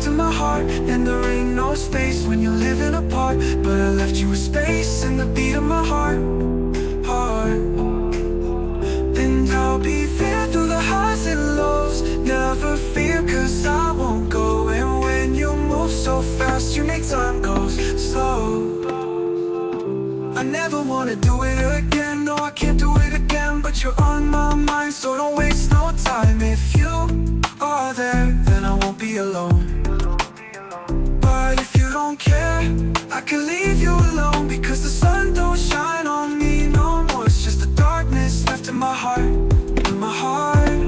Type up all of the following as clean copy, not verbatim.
left in my heart. And there ain't no space when you're living apart, but I left you a space in the beat of my heart. And I'll be there through the highs and lows. Never fear, cause I won't go. And when you move so fast, you make time go slow. I never wanna do it again, no, I can't do it again. But you're on my mind, so don't waste no time. If you are there, then I won't be alone. But if you don't care, I can leave you alone. Because the sun don't shine on me no more. It's just the darkness left in my heart, in my heart.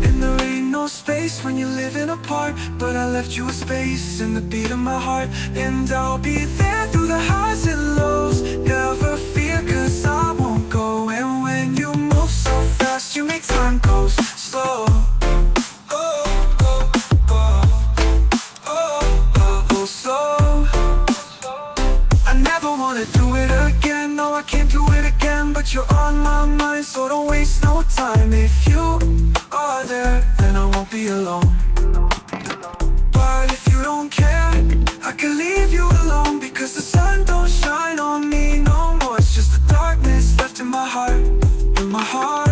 And there ain't no space when you're living apart, but I left you a space in the beat of my heart. And I'll be there through the highs and lows. Never fear, cause I won't go. And when you move so fast, you make time go slow. I can't do it again, but you're on my mind, so don't waste no time. If you are there, then I won't be alone. But if you don't care, I can leave you alone. Because the sun don't shine on me no more. It's just the darkness left in my heart, in my heart.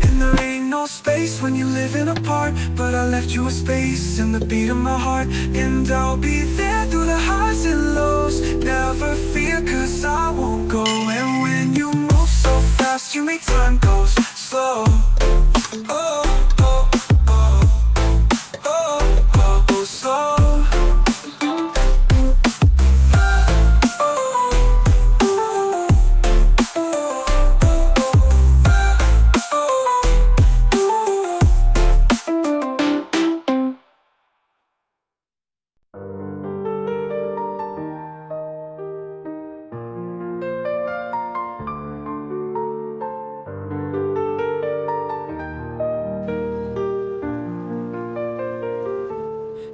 And there ain't no space when you're living apart, but I left you a space in the beat of my heart. And I'll be there through the highs and lows. Never fear, cause I won't go. And when you move so fast, you make time go slow. Oh, oh, oh, oh, oh, oh, slow.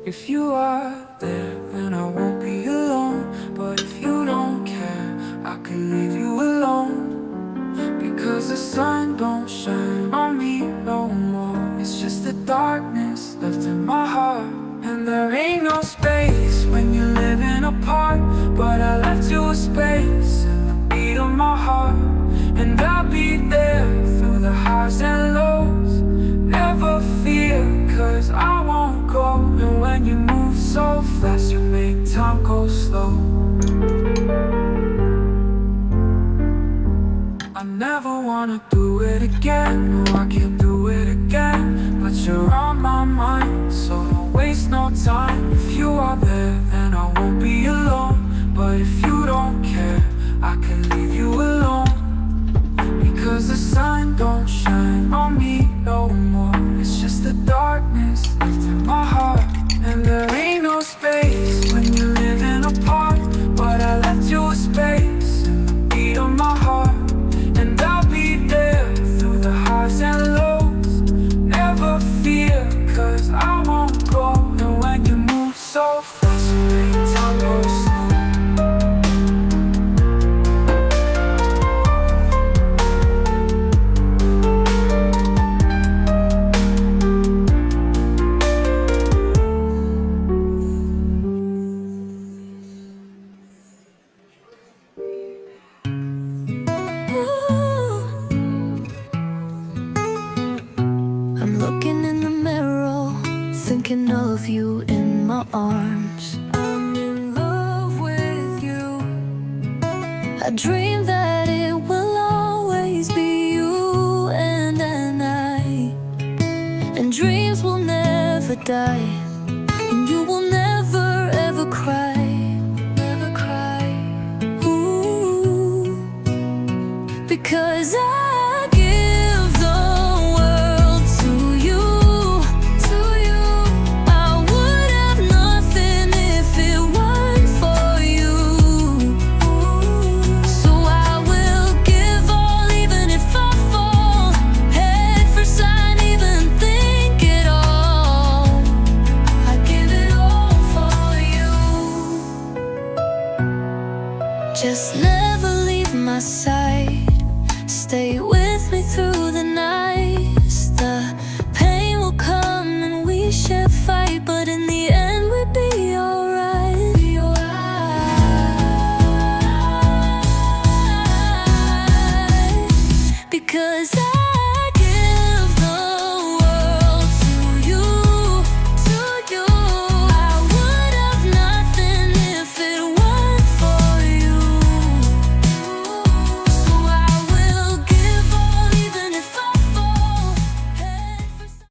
If you are there, then I won't be alone. But if you don't care, I can leave you alone. Because the sun don't shine on me no more. It's just the darkness left in my heart. And there ain't no space when you're living apart, but I left you a space in the beat of my heart. And I'll be there through the highs and lows. Never fear, cause I won't go. And when you move so fast, you make time go slow. I never wanna do it again, no, I can't do it again. But you're on my mind, so don't waste no time. If you are there, then I won't be alone. But if you don't care, I can leave you alone. Because the sun don't shine on me no more. It's just the darkness left in my heart. And there ain't no space when you're living apart, but I left you a space in the beat of my heart. And I'll be there through the highs and lows. Never fear, cause I won't go. And when you move so fast, you make time go slow. Thinking of you in my arms. I'm in love with you. I dream that it will always be you and I. And dreams will never die. And you will never ever cry. Never cry. Ooh. Because I give the world to you. Just never leave my side. Stay with me through the nights. The pain will come and we shall can't fight, but in the end